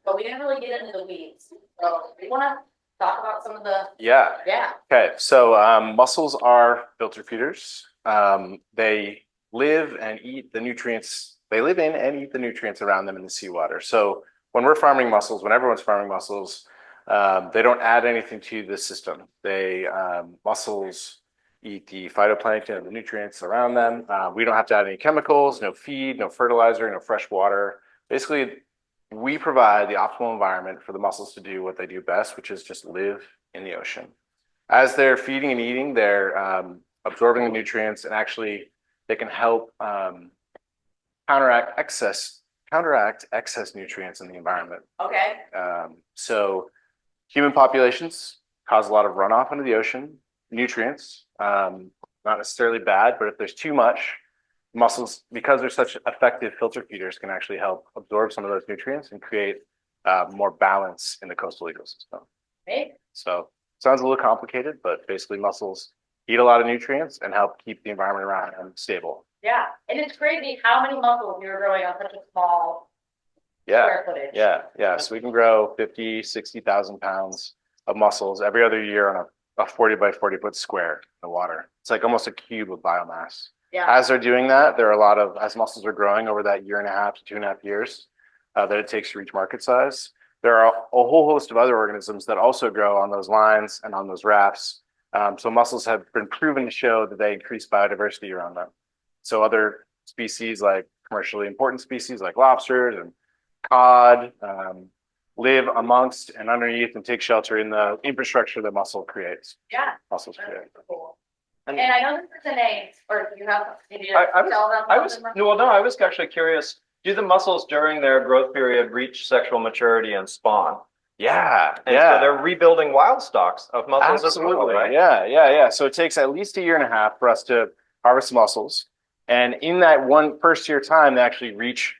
but we didn't really get into the weeds. So we want to talk about some of the, Yeah. yeah, Okay. So mussels are filter feeders. They live and eat the nutrients. They live in and eat the nutrients around them in the seawater. So when we're farming mussels, when everyone's farming mussels, they don't add anything to the system. They mussels eat the phytoplankton and the nutrients around them. We don't have to add any chemicals, no feed, no fertilizer, no fresh water. Basically, we provide the optimal environment for the mussels to do what they do best, which is just live in the ocean. As they're feeding and eating, they're absorbing the nutrients, and actually they can help counteract excess nutrients in the environment. okay, So human populations cause a lot of runoff into the ocean, nutrients, not necessarily bad, but if there's too much, mussels, because they're such effective filter feeders, can actually help absorb some of those nutrients and create more balance in the coastal ecosystem. right? So sounds a little complicated, but basically mussels eat a lot of nutrients and help keep the environment around them stable. Yeah, and it's crazy how many mussels you're growing on such a small Yeah, square footage. yeah. So we can grow 50, 60,000 pounds of mussels every other year on a 40 by 40 foot square in the water. It's like almost a cube of biomass. Yeah, As they're doing that, there are a lot of, as mussels are growing over that 1.5 to 2.5 years that it takes to reach market size, there are a whole host of other organisms that also grow on those lines and on those rafts. So mussels have been proven to show that they increase biodiversity around them. So other species, like commercially important species like lobsters and cod, live amongst and underneath and take shelter in the infrastructure that mussels create. yeah, Mussels that's create. cool. And And I know this is a name, or you have, did you I was- tell them? I was, something? well, no, I was actually curious, do the mussels during their growth period reach sexual maturity and spawn? Yeah, And so they're rebuilding wild stocks of mussels as well, absolutely. right? Yeah. So it takes at least 1.5 years for us to harvest mussels. And in that first year time, they actually reach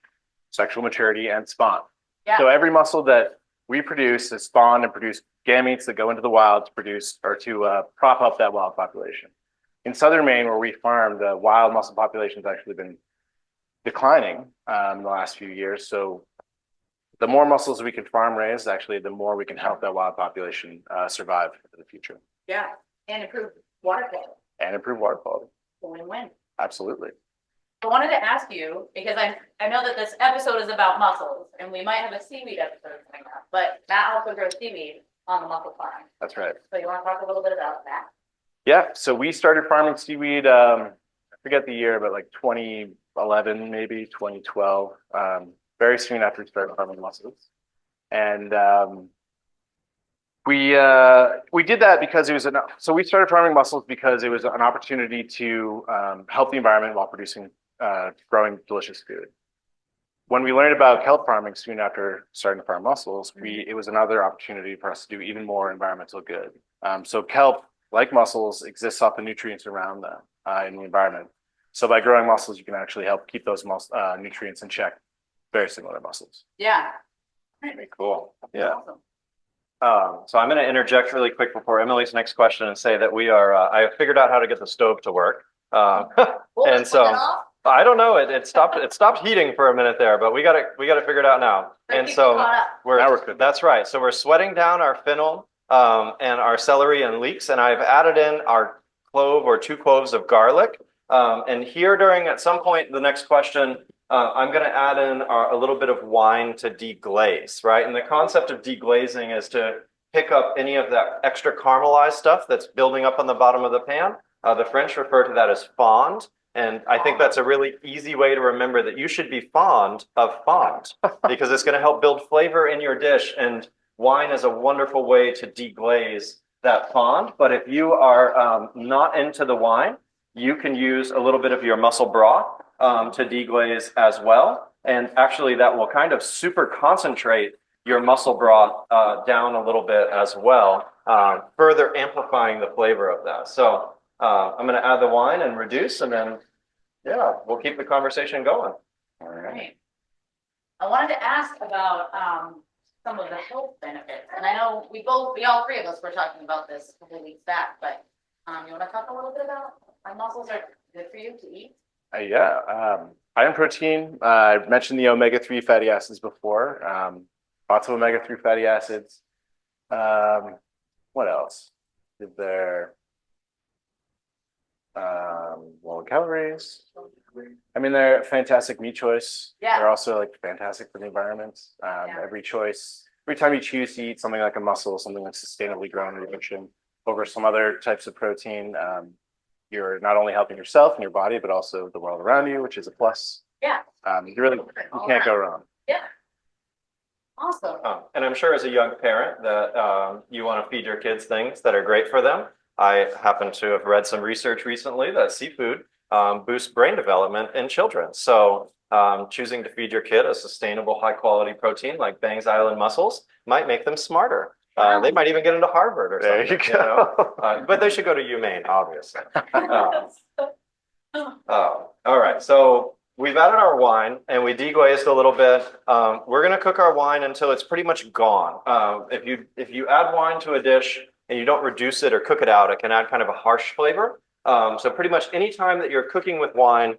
sexual maturity and spawn. Yeah. So every mussel that we produce is spawned and produce gametes that go into the wild to produce or to prop up that wild population. In southern Maine, where we farm, the wild mussel population has actually been declining in the last few years. So the more mussels we can farm raise, actually, the more we can help that wild population survive in the future Yeah, and improve water quality, and improve water quality. win-win. Absolutely. I wanted to ask you, because I know that this episode is about mussels, and we might have a seaweed episode coming up, but Matt also grows seaweed on the mussel farm. That's right. So you want to talk a little bit about that? Yeah. So we started farming seaweed, I forget the year, but like 2011, maybe 2012, very soon after we started farming mussels. And we did that because it was so we started farming mussels because it was an opportunity to help the environment while producing growing delicious food. When we learned about kelp farming soon after starting to farm mussels, it was another opportunity for us to do even more environmental good. So kelp, like mussels, exists off the nutrients around them in the environment. So by growing mussels, you can actually help keep those nutrients in check, very similar to mussels. Yeah. Very cool. Yeah. Awesome. So I'm going to interject really quick before Emily's next question and say that we are, I figured out how to get the stove to work. Well, And let's so put it off. I don't know, it stopped heating for a minute there, but we got it figured out now. And so Now we're cooking. that's right. So we're sweating down our fennel and our celery and leeks, and I've added in our clove or 2 cloves of garlic. And here at some point, the next question, I'm going to add in a little bit of wine to deglaze, right? And the concept of deglazing is to pick up any of that extra caramelized stuff that's building up on the bottom of the pan. The French refer to that as fond. And I think that's a really easy way to remember that you should be fond of fond because it's going to help build flavor in your dish. And wine is a wonderful way to deglaze that fond. But if you are not into the wine, you can use a little bit of your mussel broth to deglaze as well. And actually that will kind of super concentrate your mussel broth down a little bit as well, further amplifying the flavor of that. So I'm going to add the wine and reduce, and then, yeah, we'll keep the conversation going. All right. I wanted to ask about some of the health benefits, and I know we all 3 of us were talking about this a couple weeks back, but you want to talk a little bit about My mussels are good for you to eat. Yeah, high in protein. I mentioned the omega-3 fatty acids before. Lots of omega-3 fatty acids. What else? They're low in calories. I mean, they're a fantastic meat choice. Yeah. They're also like fantastic for the environment. Every time you choose to eat something like a mussel, something like sustainably grown in the ocean over some other types of protein, you're not only helping yourself and your body, but also the world around you, which is a plus. Yeah. You can't go wrong. Yeah. Awesome. And I'm sure as a young parent that you want to feed your kids things that are great for them. I happen to have read some research recently that seafood boosts brain development in children. So choosing to feed your kid a sustainable, high quality protein like Bangs Island mussels might make them smarter. They might even get into Harvard or something. There you go. But they should go to UMaine, obviously. All right, so we've added our wine and we deglazed a little bit. We're going to cook our wine until it's pretty much gone. If you add wine to a dish and you don't reduce it or cook it out, it can add kind of a harsh flavor. So pretty much any time that you're cooking with wine,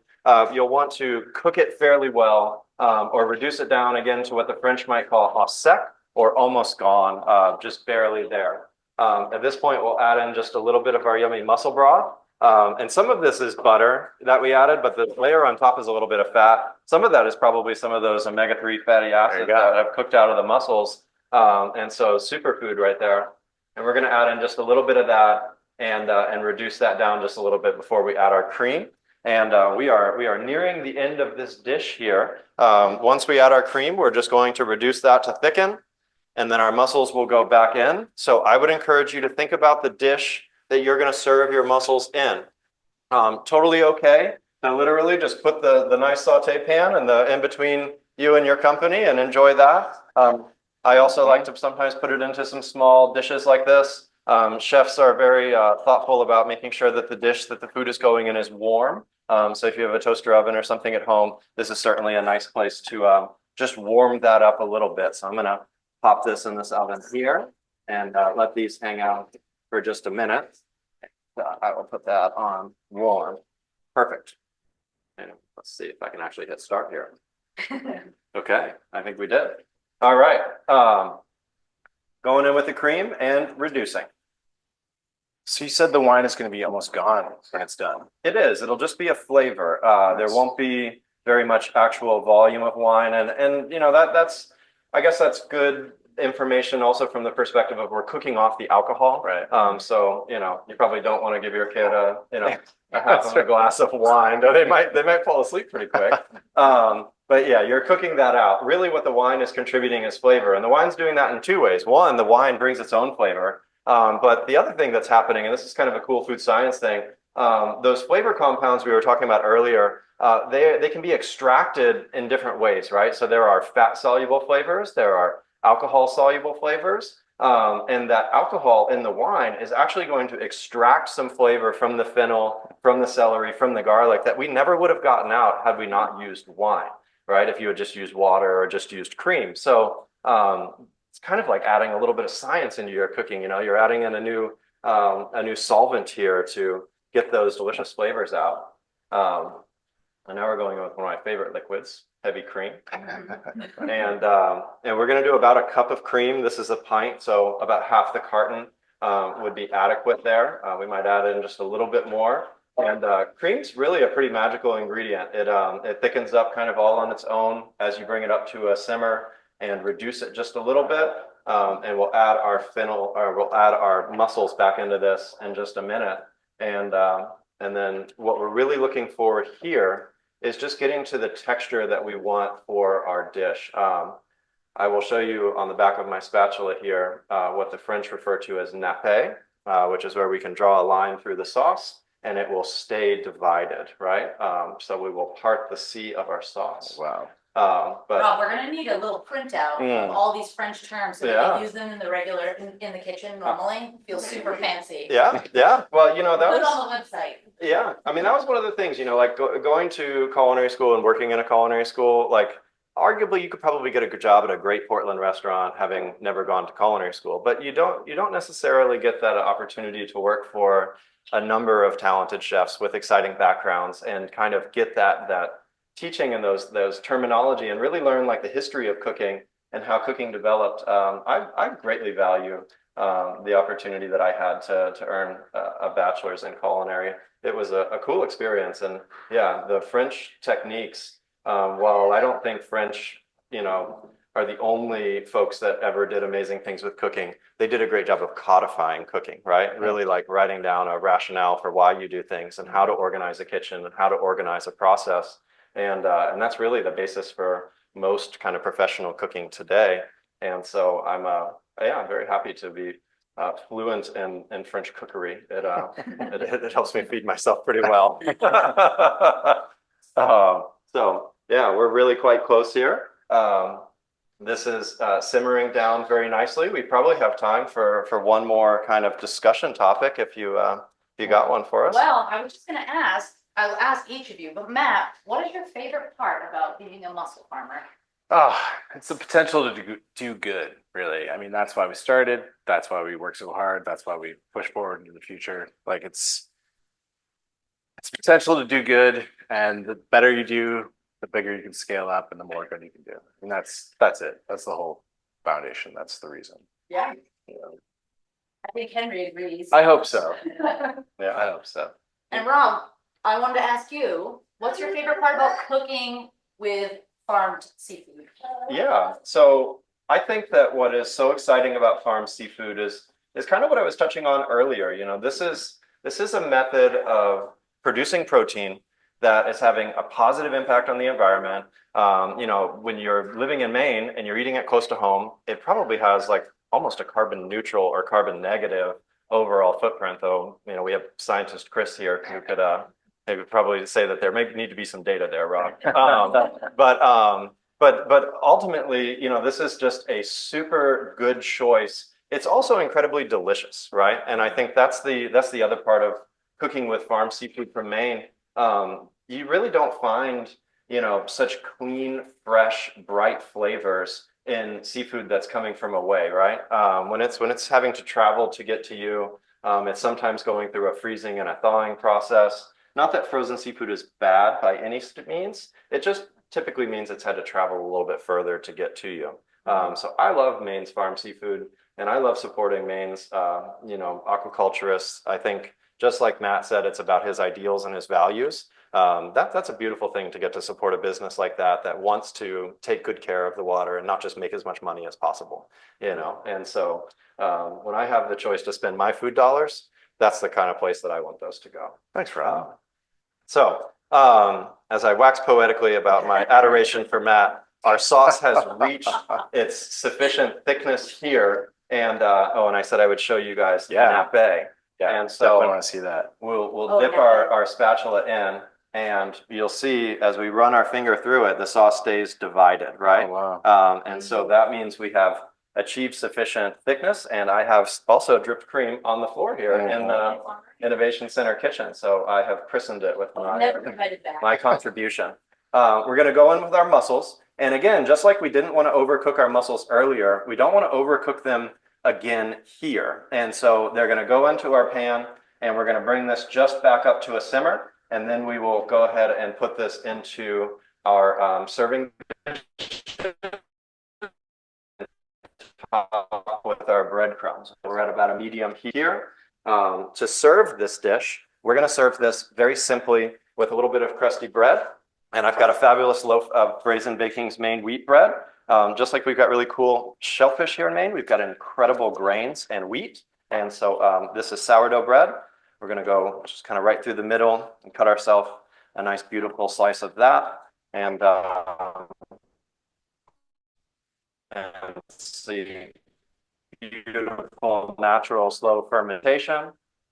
you'll want to cook it fairly well or reduce it down again to what the French might call au sec or almost gone, just barely there. At this point, we'll add in just a little bit of our yummy mussel broth. And some of this is butter that we added, but the layer on top is a little bit of fat. Some of that is probably some of those omega-3 fatty acids that I've cooked out of the mussels. And so superfood right there. And we're going to add in just a little bit of that and reduce that down just a little bit before we add our cream. And we are nearing the end of this dish here. Once we add our cream, we're just going to reduce that to thicken, and then our mussels will go back in. So I would encourage you to think about the dish that you're going to serve your mussels in. Totally okay to literally just put the nice saute pan in between you and your company and enjoy that. I also like to sometimes put it into some small dishes like this. Chefs are very thoughtful about making sure that the dish that the food is going in is warm. So if you have a toaster oven or something at home, this is certainly a nice place to just warm that up a little bit. So I'm going to pop this in this oven here and let these hang out for just a minute. I will put that on warm. Perfect. And let's see if I can actually hit start here. Okay, I think we did. All right. Going in with the cream and reducing. So you said the wine is going to be almost gone when it's done. It is. It'll just be a flavor. There won't be very much actual volume of wine, and you know that's I guess that's good information also from the perspective of we're cooking off the alcohol. Right. So you know you probably don't want to give your kid a half of a glass of wine. They might fall asleep pretty quick. But yeah, you're cooking that out. Really what the wine is contributing is flavor. And the wine's doing that in two ways. One, the wine brings its own flavor. But the other thing that's happening, and this is kind of a cool food science thing, those flavor compounds we were talking about earlier, they can be extracted in different ways, right? So there are fat-soluble flavors, there are alcohol-soluble flavors, and that alcohol in the wine is actually going to extract some flavor from the fennel, from the celery, from the garlic that we never would have gotten out had we not used wine. Right? If you had just used water or just used cream. So it's kind of like adding a little bit of science into your cooking. You know, you're adding in a new solvent here to get those delicious flavors out. And now we're going with one of my favorite liquids, heavy cream. And we're going to do about a cup of cream. This is a pint, so about half the carton would be adequate there. We might add in just a little bit more. And cream's really a pretty magical ingredient. It thickens up kind of all on its own as you bring it up to a simmer and reduce it just a little bit. And we'll add our fennel, or we'll add our mussels back into this in just a minute. And then what we're really looking for here is just getting to the texture that we want for our dish. I will show you on the back of my spatula here what the French refer to as nappe, which is where we can draw a line through the sauce. And it will stay divided, right? So we will part the sea of our sauce. Wow. But Rob, we're gonna need a little printout of all these French terms so we can use them in the regular in the kitchen normally. Feels super fancy. yeah. Well, you know that Put it was on the website. yeah. I mean that was one of the things. You know, like going to culinary school and working in a culinary school. Like arguably, you could probably get a good job at a great Portland restaurant, having never gone to culinary school. But you don't necessarily get that opportunity to work for a number of talented chefs with exciting backgrounds and kind of get that teaching and those terminology and really learn like the history of cooking and how cooking developed. I greatly value the opportunity that I had to earn a bachelor's in culinary. It was a cool experience. And yeah, the French techniques, while I don't think French, are the only folks that ever did amazing things with cooking, they did a great job of codifying cooking, right? Really like writing down a rationale for why you do things and how to organize a kitchen and how to organize a process. And that's really the basis for most kind of professional cooking today. And so I'm very happy to be fluent in French cookery. It helps me feed myself pretty well. So yeah, we're really quite close here. This is simmering down very nicely. We probably have time for one more kind of discussion topic if you got one for us. Well, I was just going to ask, I'll ask each of you, but Matt, what is your favorite part about being a mussel farmer? Oh, it's the potential to do good, really. I mean, that's why we started. That's why we work so hard. That's why we push forward into the future. Like it's potential to do good, and the better you do, the bigger you can scale up and the more good you can do. And that's it. That's the whole foundation. That's the reason. Yeah. I think Henry agrees. I hope so. Yeah, I hope so. And Rob, I wanted to ask you, what's your favorite part about cooking with farmed seafood? Yeah, so I think that what is so exciting about farmed seafood is kind of what I was touching on earlier. This is a method of producing protein that is having a positive impact on the environment. When you're living in Maine and you're eating it close to home, it probably has like almost a carbon neutral or carbon negative overall footprint, though, we have scientist Chris here who could probably say that there may need to be some data there, Rob. But ultimately, this is just a super good choice. It's also incredibly delicious, right? And I think that's the other part of cooking with farm seafood from Maine. You really don't find, such clean, fresh, bright flavors in seafood that's coming from away, right? When it's having to travel to get to you, it's sometimes going through a freezing and a thawing process. Not that frozen seafood is bad by any means. It just typically means it's had to travel a little bit further to get to you. So I love Maine's farm seafood, and I love supporting Maine's, aquaculturists. I think, just like Matt said, it's about his ideals and his values. That's a beautiful thing to get to support a business like that wants to take good care of the water and not just make as much money as possible, And so when I have the choice to spend my food dollars, that's the kind of place that I want those to go. Thanks, Rob. So as I wax poetically about my adoration for Matt, our sauce has reached its sufficient thickness here. And and I said I would show you guys the nappe. Yeah, and so I want to see that. We'll dip our spatula in, and you'll see as we run our finger through it, the sauce stays divided, right? Oh, wow. And so that means we have achieved sufficient thickness, and I have also dripped cream on the floor here in the Innovation Center kitchen. So I have christened it with my contribution. We're going to go in with our mussels. And again, just like we didn't want to overcook our mussels earlier, we don't want to overcook them again here. And so they're going to go into our pan, and we're going to bring this just back up to a simmer. And then we will go ahead and put this into our serving with our breadcrumbs. We're at about a medium heat here. To serve this dish, we're going to serve this very simply with a little bit of crusty bread. And I've got a fabulous loaf of Brazen Baking's Maine wheat bread. Just like we've got really cool shellfish here in Maine, we've got incredible grains and wheat. And so this is sourdough bread. We're going to go just kind of right through the middle and cut ourselves a nice, beautiful slice of that. And see, beautiful, natural, slow fermentation.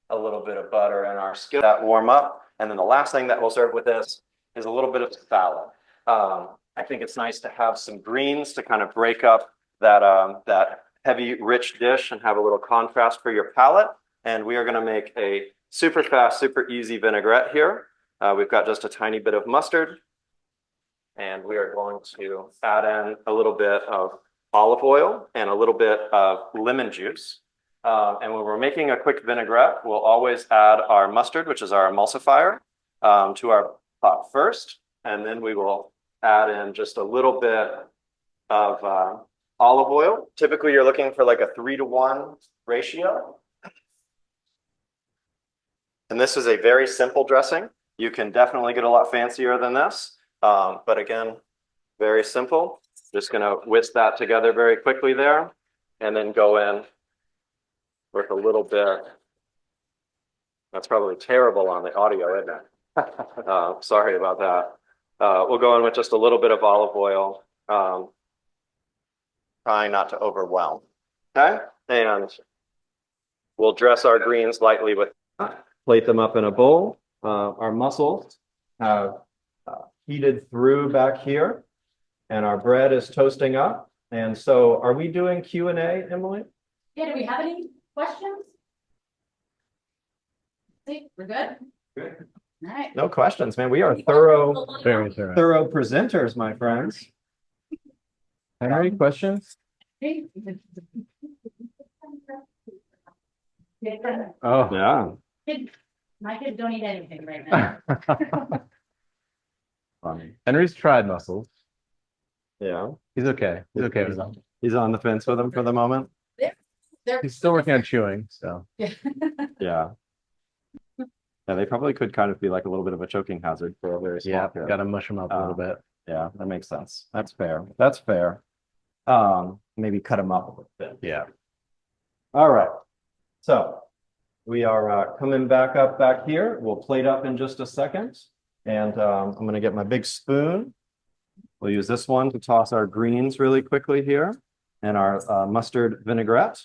A little bit of butter in our skillet that warm up. And then the last thing that we'll serve with this is a little bit of salad. I think it's nice to have some greens to kind of break up that heavy, rich dish and have a little contrast for your palate. And we are going to make a super fast, super easy vinaigrette here. We've got just a tiny bit of mustard. And we are going to add in a little bit of olive oil and a little bit of lemon juice. And when we're making a quick vinaigrette, we'll always add our mustard, which is our emulsifier, to our pot first. And then we will add in just a little bit of olive oil. Typically, you're looking for like a 3-to-1 ratio. And this is a very simple dressing. You can definitely get a lot fancier than this. But again, very simple. Just going to whisk that together very quickly there. And then go in with a little bit. That's probably terrible on the audio, isn't it? Sorry about that. We'll go in with just a little bit of olive oil, trying not to overwhelm. Okay, and we'll dress our greens lightly with, plate them up in a bowl. Our mussels have heated through back here, and our bread is toasting up. And so, are we doing Q&A, Emily? Yeah, do we have any questions? See, we're good? Good. All right. No questions, man. We are thorough Very presenters, my friends. Henry, questions? Oh, Yeah. My kids don't eat anything right now. Funny. Henry's tried mussels. Yeah. He's okay. He's okay with them. He's on the fence with them for the moment. He's still working on chewing, so. Yeah. Yeah, they probably could kind of be like a little bit of a choking hazard for a very small Yeah, kid. gotta mush them up a little bit. Yeah, that makes sense. That's fair. That's fair. Maybe cut them up a little bit. Yeah. All right. So we are coming back up back here. We'll plate up in just a second. And I'm going to get my big spoon. We'll use this one to toss our greens really quickly here. And our mustard vinaigrette,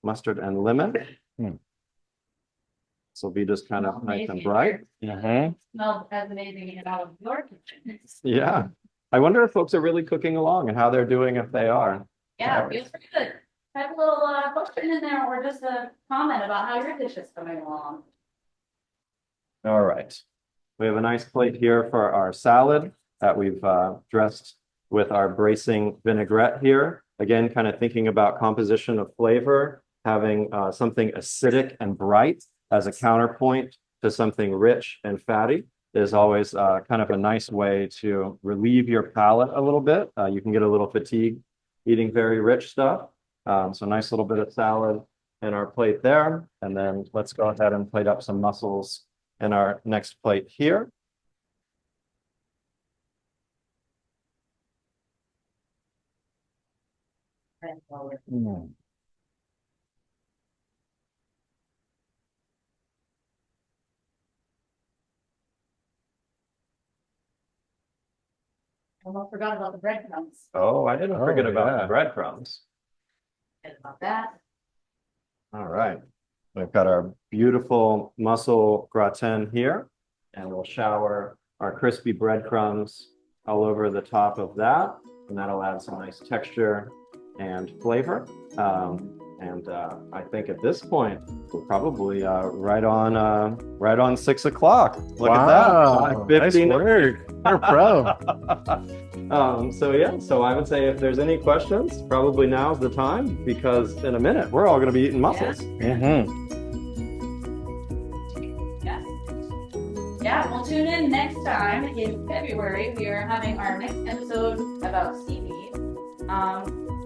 mustard and lemon. This will be just kind of nice and bright. Smells as amazing in all of your kitchens. Yeah. I wonder if folks are really cooking along and how they're doing if they are. Yeah, feels pretty good. Have a little question in there or just a comment about how your dish is coming along. All right. We have a nice plate here for our salad that we've dressed with our bracing vinaigrette here. Again, kind of thinking about composition of flavor, having something acidic and bright as a counterpoint to something rich and fatty is always kind of a nice way to relieve your palate a little bit. You can get a little fatigue eating very rich stuff. So nice little bit of salad in our plate there. And then let's go ahead and plate up some mussels in our next plate here. Almost forgot about the breadcrumbs. Oh, I didn't forget about the breadcrumbs. Forget about that. All right. We've got our beautiful mussel gratin here, and we'll shower our crispy breadcrumbs all over the top of that, and that'll add some nice texture and flavor. I think at this point we're probably right on 6 o'clock. Look at that. Nice work. You're a pro. So I would say if there's any questions, probably now's the time, because in a minute we're all going to be eating mussels. Yes. Yeah, we'll tune in next time in February. We are having our next episode about seaweed.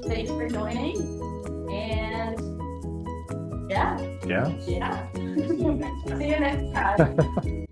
Thanks for joining. And yeah. Yeah. See you next time.